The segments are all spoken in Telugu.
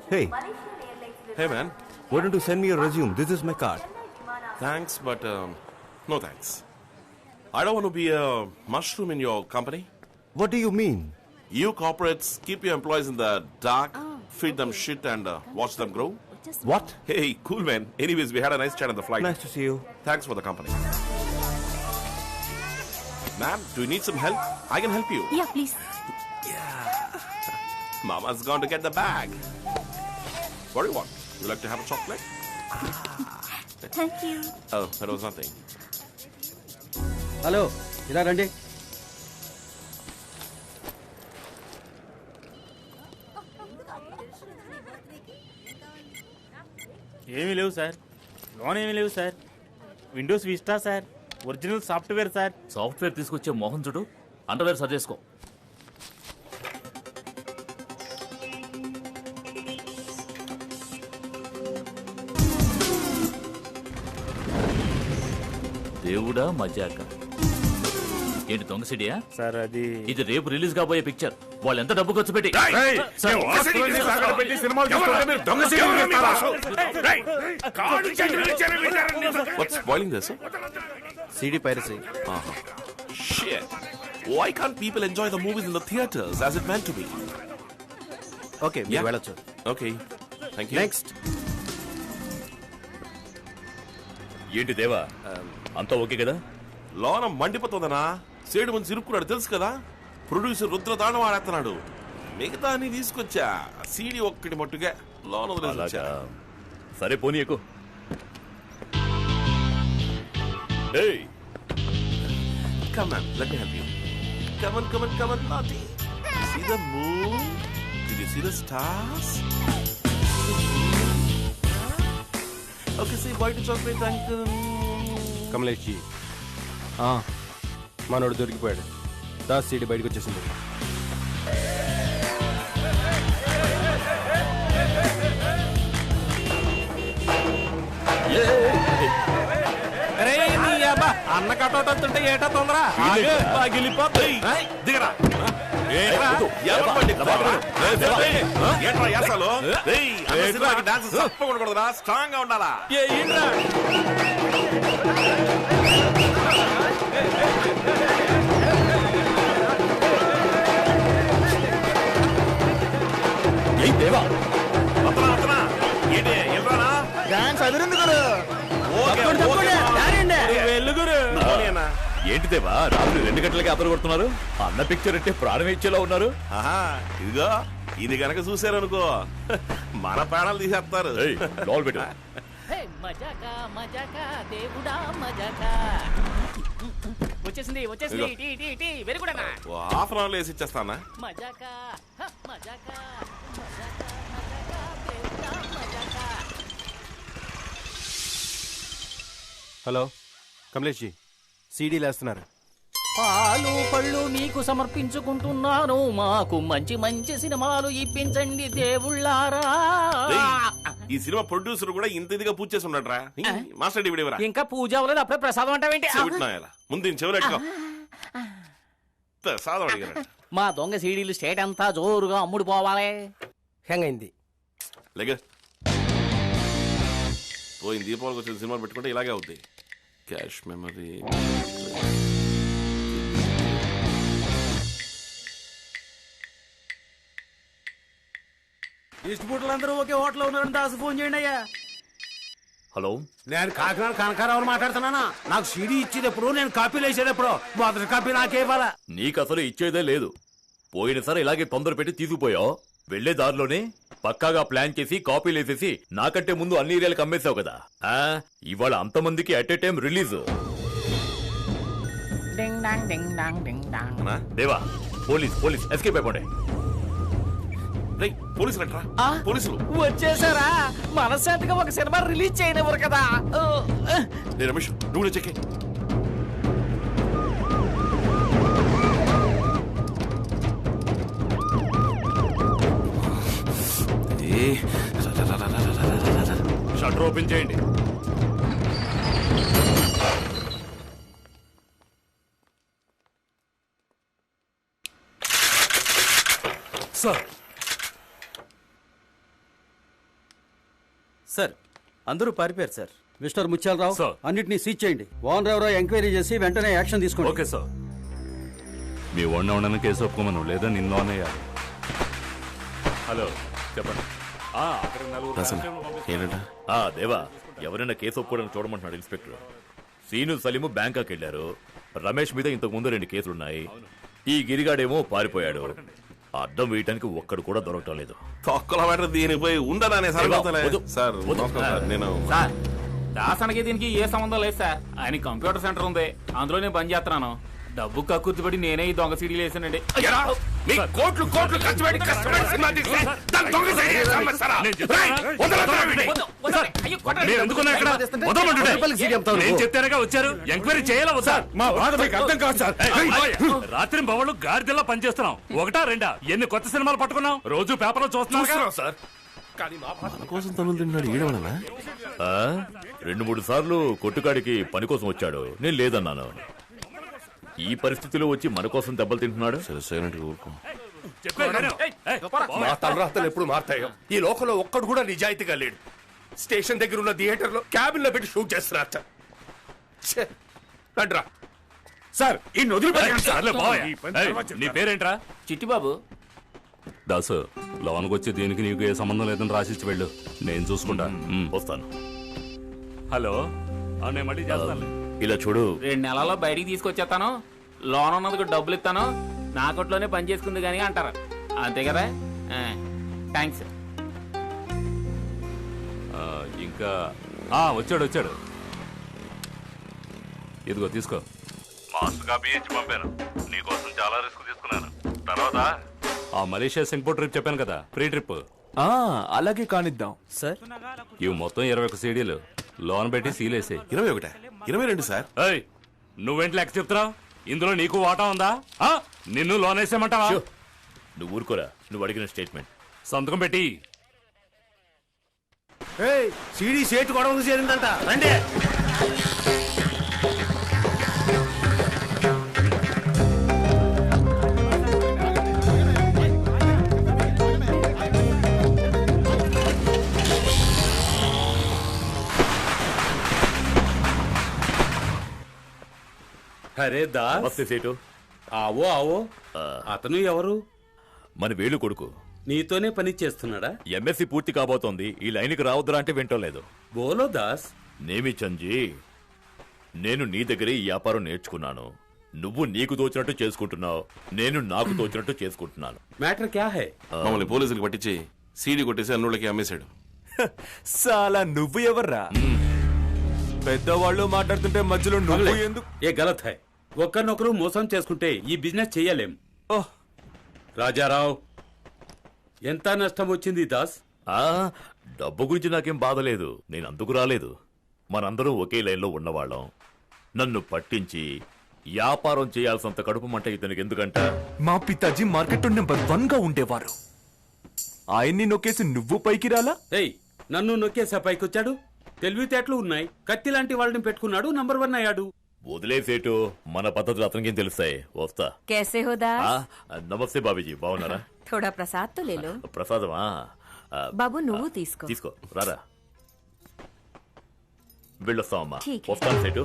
Hey, Hey man, why don't you send me your resume? This is my card. thanks, but no thanks. I don't want to be a mushroom in your company. What do you mean? You corporates keep your employees in the dark, feed them shit and watch them grow. What? Hey, cool man. Anyways, we had a nice chat on the flight. Nice to see you. Thanks for the company. Ma'am, do you need some help? I can help you. Yeah, please. Mama's gone to get the bag. What do you want? You like to have a chocolate? Thank you. Oh, that was nothing. Hello ఇలా రండి. ఏమీ లేవు సార్, లోన్ ఏమీ లేవు sir, Windows vista sir, original software sir. Software తీసుకొచ్చే మోహన్ చూడు, అండర్వేర్ సజేసుకో. దేవుడా మజాక. ఏంటి దొంగ సిడియా? సార్ అది ఇది రేపు రిలీజ్ కాబోయే పిక్చర్. వాళ్ళు ఎంత డబ్బు ఖర్చు పెట్టి What's spoiling this? CD piracy. Shit. Why can't people enjoy the movies in the theaters as it meant to be? Okay, Yeah. మీరు వెళ్ళొచ్చు. Okay. Thank you. Next. ఏంటి దేవా, అంతా ఓకే కదా? లోన మండిపోతుందనా? సేడు మంచి ఇరుక్కున్నాడు తెలుసు కదా. ప్రొడ్యూసర్ రుద్ర దానం ఆడేస్తున్నాడు. మిగతా అన్ని తీసుకొచ్చా. సీడీ ఒక్కటి మట్టుగా లోన వదిలేసొచ్చా. సరే పోనీ ఎక్కువ. Come on, let me help you. Come on, naughty. See the moon? Did you see the stars? Okay, say white chocolate, uncle. Kamlesh ji, మనోడు దొరికిపోయాడు. దాస్ సీడీ బయటకు వచ్చేసింది. అన్న కటౌట్ వస్తుంటే ఏటా తొందర దిగరా. డాన్స్ తప్పకూడదురా, స్ట్రాంగ్ గా ఉండాలా. దేవా డాన్స్ అదిరింది గురు. ఏంటి దేవా, రాత్రి 2 గంటలకి అదరు కొడుతున్నారు? అన్న పిక్చర్ అంటే ప్రాణం ఇచ్చేలా ఉన్నారు. ఇదిగో ఇది గనక చూసారనుకో మన ప్రాణాలు తీసేస్తారు. లోల్ పెట్టు. వచ్చేసింది వెరీ గుడ్ అన్న. హాఫ్ అన్ అవర్ లో వేసి ఇచ్చేస్తానా? హలో కమలేష్ జీ, సీడీలు వేస్తున్నారు. పాలు పళ్ళు మీకు సమర్పించుకుంటున్నాను. మాకు మంచి మంచి సినిమాలు ఇప్పించండి దేవుళ్ళారా. ఈ సినిమా ప్రొడ్యూసర్ కూడా ఇంత ఇదిగా పూజ చేసి ఉన్నాడ్రా. మాస్టర్ డివిడి ఎవరా? ఇంకా పూజ అవ్వలేదు, అప్పుడే ప్రసాదం అంటావేంటి? ముందు నేను చెవులెట్టుకో. ప్రసాదం అడిగారు. మా దొంగ సీడీలు స్టేట్ అంతా జోరుగా అమ్ముడు పోవాలి. హ్యాంగ్ అయింది. లేక పోయింది. దీపావళికి వచ్చిన సినిమాలు పెట్టుకుంటే ఇలాగే అవుతాయి. Cache memory. డిస్ట్రిబ్యూటర్లు ఒకే హోటల్ ఉన్నారని దాసు ఫోన్ చేయండి అయ్యా. హలో, నేను కాకినాడ కనకారావు మాట్లాడుతున్నానా? నాకు సీడీ ఇచ్చేటప్పుడు నేను కాపీలు వేసేటప్పుడు మొదటి కాపీ నాకే ఇవ్వాలా? నీకు అసలు ఇచ్చేదే లేదు. పోయినసారి ఇలాగే తొందర పెట్టి తీసుకుపోయావు. వెళ్లే దారిలోనే పక్కాగా ప్లాన్ చేసి కాపీలు వేసేసి నాకంటే ముందు అన్ని ఏరియాలకు అమ్మేశావు కదా. ఇవాళ అంతమందికి అట్ ఏ టైం రిలీజ్. దేవా, పోలీస్ ఎస్కేప్ అయిపోండి. పోలీసులు అంటారా? పోలీసులు వచ్చేసారా? మనశ్శాంతిగా ఒక సినిమా రిలీజ్ చేయనివ్వరు కదా. రమేష్, నువ్వు చెక్కే. షట్టర్ ఓపెన్ చేయండి. సార్ సార్ అందరూ పారిపోయారు సార్. Mister Muthyalarao sir. అన్నిటినీ సీజ్ చేయండి. ఓనర్ ఎవరో ఎంక్వైరీ చేసి వెంటనే యాక్షన్ తీసుకోండి. Okay sir. మీ వాడిని ఉండని కేసు ఒప్పుకోమను లేదా నిన్ను అన్నయ్యాలి. హలో చెప్పండి. అక్కడ నలుగురు కానిస్టేబుల్ని పంపిస్తాను. ఏంటంట దేవా ఎవరైనా కేసు ఒప్పుకోవడానికి చూడమంటున్నాడు ఇన్స్పెక్టర్. సీను సలీము బ్యాంకాక్ వెళ్లారు. రమేష్ మీద ఇంతకు ముందు 2 కేసులున్నాయి. ఈ గిరిగాడేమో పారిపోయాడు. అడ్డం వేయటానికి ఒక్కడు కూడా దొరకటం లేదు. తొక్కల వాటర్ దీనికి పోయి ఉండదానే సార్. వద్దు. సార్ వద్దు. నమస్కారం సార్. నేను సార్ దాసానికి దీనికి ఏ సంబంధం లేదు సార్. ఆయన కంప్యూటర్ సెంటర్ ఉంది, అందులో నేను పని చేస్తున్నాను. డబ్బు కక్కుర్తిపడి నేనే ఈ దొంగ సీడీలు వేసానండి. మీ కోట్లు కోట్లు ఖర్చు పెట్టి కష్టపడి సినిమా తీస్తే దాన్ని దొంగ సైడ్ చేస్తాం సార్. రేయ్, వదలొద్దురా వీడిని. మీరు ఎందుకున్నా ఇక్కడ? వదలమంటుంటే. నేను చెప్తానుగా వచ్చారు. ఎంక్వైరీ చేయాలా వద్దా? మా బాధ మీకు అర్థం కాదు సార్. రాత్రి బవళ్ళు గాడిదల్లా పనిచేస్తున్నాం. 1 2 ఎన్ని కొత్త సినిమాలు పట్టుకున్నాం? రోజు పేపర్లో చూస్తున్నాం సార్. మన కోసం తనులు తిన్నాడు ఈడవడనా? 2-3 సార్లు కొట్టుకాడికి పని కోసం వచ్చాడు. నేను లేదన్నాను. ఈ పరిస్థితిలో వచ్చి మన కోసం దెబ్బలు తింటున్నాడు. సరే సైలెంట్ ఊరుకో. మా తలరాతలు ఎప్పుడు మారుతాయో. ఈ లోకంలో ఒక్కడు కూడా నిజాయితీగా లేడు. స్టేషన్ దగ్గర ఉన్న థియేటర్ లో క్యాబిన్ లో పెట్టి షూట్ చేస్తున్నారు సార్. రండ్రా సార్. ఈ నీ పేరేంట్రా? చిట్టిబాబు దాసు లోనికి వచ్చి దీనికి నీకు ఏ సంబంధం లేదని రాసిచ్చి వెళ్ళు. నేను చూసుకుంటా. వస్తాను. హలో నేను మళ్ళీ చేస్తాను. ఇలా చూడు, 2 నెలల్లో బయటికి తీసుకొచ్చేస్తాను. లోన్ ఉన్నందుకు డబ్బులు ఇస్తాను. నా కొట్లోనే పని చేసుకుంది కానీ అంటారు. అంతే కదా. థ్యాంక్స్. ఇంకా వచ్చాడు. ఇదిగో తీసుకో. మాస్టర్ కాపీ ఇచ్చి పంపాను. నీకోసం చాలా రిస్క్ తీసుకున్నాను. తర్వాత మలేషియా సింగపూర్ ట్రిప్ చెప్పాను కదా, ఫ్రీ ట్రిప్. అలాగే కానిద్దాం సార్. ఇవి మొత్తం 21 సీడీలు. లోన్ పెట్టి సీలేసే. 21 22 సార్. నువ్వేంటి లెక్క చెప్తున్నావు? ఇందులో నీకు వాటా ఉందా? నిన్ను లోన్ వేసేమంటావా? నువ్వు ఊరుకోరా. నువ్వు అడిగిన స్టేట్మెంట్ సంతకం పెట్టి. సీడీ సేటు గొడవకు చేరిందంట. రండి. అరే దాస్, వస్తే సేటు. ఆవో ఆవో. అతను ఎవరు? మన వేలు కొడుకు. నీతోనే పని చేస్తున్నాడా? ఎంఎస్సి పూర్తి కాబోతోంది. ఈ లైన్కి రావద్దురా అంటే వింటోలేదు. బోలో దాస్. నేమి చంజీ, నేను నీ దగ్గరే ఈ వ్యాపారం నేర్చుకున్నాను. నువ్వు నీకు తోచినట్టు చేసుకుంటున్నావు, నేను నాకు తోచినట్టు చేసుకుంటున్నాను. మ్యాటర్ క్యా హై? మమ్మల్ని పోలీసులకు పట్టించి సీడీ కొట్టేసి అన్నులకి అమ్మేశాడు. సాలా నువ్వు ఎవర్రా? పెద్దవాళ్ళు మాట్లాడుతుంటే మధ్యలో నువ్వు ఎందుకు? ఏ గలత్ హై. ఒక్కరినొకరు మోసం చేసుకుంటే ఈ బిజినెస్ చెయ్యలేం. ఓహ్, రాజారావు, ఎంత నష్టం వచ్చింది దాస్? డబ్బు గురించి నాకేం బాధ లేదు. నేను అందుకు రాలేదు. మనందరం ఒకే లైన్లో ఉన్నవాళ్ళం. నన్ను పట్టించి వ్యాపారం చేయాల్సినంత కడుపు మంట ఇతనికి ఎందుకంట? మా పితాజీ మార్కెట్ నెంబర్ 1 గా ఉండేవారు. ఆయన్ని నొక్కేసి నువ్వు పైకి రాలా? ఏయ్, నన్ను నొక్కేసా పైకొచ్చాడు. తెలివితేటలు ఉన్నాయి. కత్తి లాంటి వాళ్ళని పెట్టుకున్నాడు, నంబర్ 1 అయ్యాడు. వదిలేసేటు, మన పద్ధతులు అతనికేం తెలుస్తాయి. వస్తా. कैसे हो दास? నమస్తే బాబీజీ, బాగున్నారా? थोड़ा प्रसाद तो ले लो. ప్రసాదమా? బాబు నువ్వు తీసుకో. తీసుకో, రారా. వెళ్ళొస్తామమ్మా. ఠీక్. వస్తాను సేటు.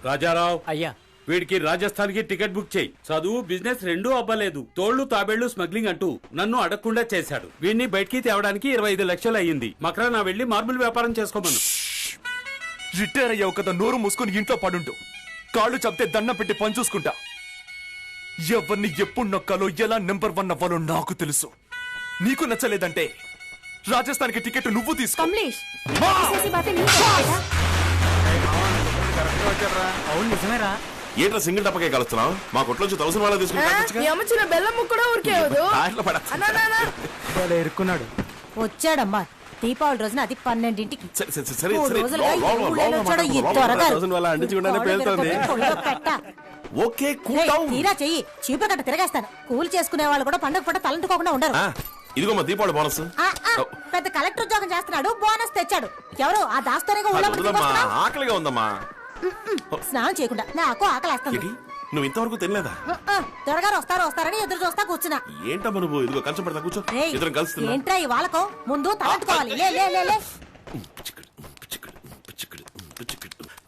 రాజారావు, అయ్యా వీడికి రాజస్థాన్ కి టికెట్ బుక్ చేయి. చదువు బిజినెస్ రెండూ అవ్వలేదు. తోళ్లు తాబేళ్లు స్మగ్లింగ్ అంటూ నన్ను అడగకుండా చేశాడు. వీడిని బయటికి తేవడానికి 25 లక్షలు అయ్యింది. మకరానా వెళ్లి మార్బుల్ వ్యాపారం చేసుకోమను. రిటైర్ అయ్యావు కదా, నోరు మూసుకొని ఇంట్లో పడుంటూ. కాళ్ళు చంపితే దండం పెట్టి పని చూసుకుంటా. ఎవరిని ఎప్పుడు నొక్కాలో, ఎలా నెంబర్ 1 అవ్వాలో నాకు తెలుసు. నీకు నచ్చలేదంటే రాజస్థాన్ కి టికెట్ నువ్వు తీసుకో. कमलेश, ऐसी बातें नहीं करता. అవును నిజమేరా. ఏంట్రా సింగిల్ టప్పకే కలుస్తున్నావు? మా కొట్లోంచి 1000 వాళ్ళ తీసుకుంటా. అమ్మచిన బెల్లం ముక్కడా ఉరికేవదు. ఇరుక్కున్నాడు. వచ్చాడమ్మా దీపావళి రోజున, అది 12ంటికి. సరే 3 రోజులుగా ఊళ్ళో వచ్చాడు ఈ త్వరగారు. పెట్ట. Okay cool down. తీరా చెయ్యి, చీపురు కట్ట తిరగేస్తాను. కూలి చేసుకునే వాళ్ళు కూడా పండగ పూట తలంటుకోకుండా ఉండరు. ఇదిగో మా దీపావళి బోనస్. పెద్ద కలెక్టర్ ఉద్యోగం చేస్తున్నాడు, బోనస్ తెచ్చాడు. ఎవరు ఆ దాస్తోనే ఆకలిగా ఉందమ్మా. స్నానం చేయకుండా నాకు ఆకలేస్తుంది. నువ్వు ఇంతవరకు తినలేదా? త్వరగారు వస్తారని ఎదురు చూస్తా కూర్చున్నా. ఏంటమ్మా నువ్వు? ఇదిగో కంచం పెడతా, కూర్చో. రేయ్, ఇద్దరం కలుస్తున్నా. ఏంట్రా ఈ వాళ్ళకో? ముందు తలంటుకోవాలి. లే లే లే లే.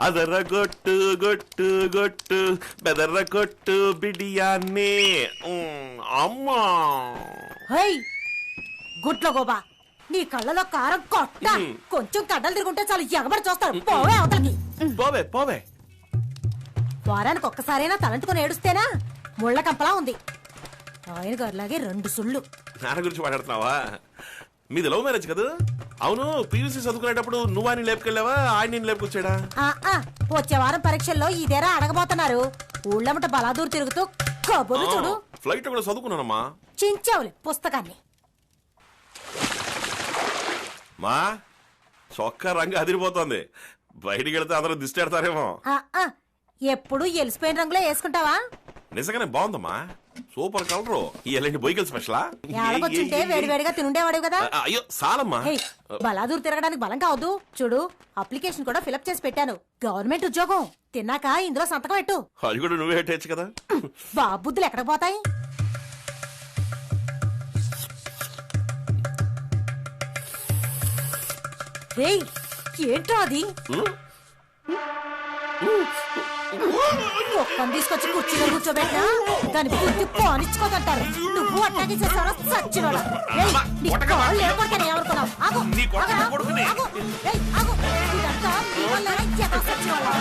అదర గొట్టు గొట్టు గొట్టు బెదర కొట్టు బిడియాన్ని అమ్మా హై గుట్ల గోబా నీ కళ్ళలో కారం కొట్ట కొంచెం కడ్డలు తిరుగుంటే చాలు ఎగబడి చూస్తాడు పోవే అవతలకి పోవే పోవే వారానికి ఒక్కసారైనా తలంటుకొని ఏడుస్తేనా ముళ్ళ కంపలా ఉంది ఆయన గారిలాగే 2 సుళ్ళు నాన్న గురించి మాట్లాడుతున్నావా మీది లవ్ మ్యారేజ్ కదా అవును పీయూసీ చదువుకునేటప్పుడు నువ్వు ఆయన లేపుకెళ్ళావా ఆయన నేను లేపుకొచ్చాడా వచ్చే వారం పరీక్షల్లో ఇదేరా అడగబోతున్నారు ఊళ్ళమ్మట బలాదూరు తిరుగుతూ కబుర్లు చూడు ఫ్లైట్ కూడా చదువుకున్నానమ్మా చించావులే పుస్తకాన్ని మా చొక్కా రంగు అదిరిపోతుంది బయటికి వెళ్తే అందరూ దిష్టి పెడతారేమో ఎప్పుడు ఎలిసిపోయిన రంగులో వేసుకుంటావా నిజంగానే బాగుందమ్మా సూపర్ కలరు ఎలాంటి బొయ్యకల్ స్పెషలా ఏడకొచ్చుంటే వేడివేడిగా తినుండేవాడు కదా అయ్యో సాలమ్మా బలాదూరు తిరగడానికి బలం కావద్దు చూడు అప్లికేషన్ కూడా ఫిలప్ చేసి పెట్టాను గవర్నమెంట్ ఉద్యోగం తిన్నాక ఇందులో సంతకం పెట్టు అది కూడా నువ్వే పెట్టచ్చు కదా బాబుద్దులు ఎక్కడ పోతాయి ఏంటో అది ఒక్కని తీసుకొచ్చి కుర్చీలో కూర్చోబెట్టినా దాని బుద్ధి పోనిచ్చుకోదంటారు నువ్వు అట్టాగే చేస్తావా సచ్చినోడా ఏమనుకున్నావు ఆగు ఇదంతా నీ వల్ల సచ్చినోడా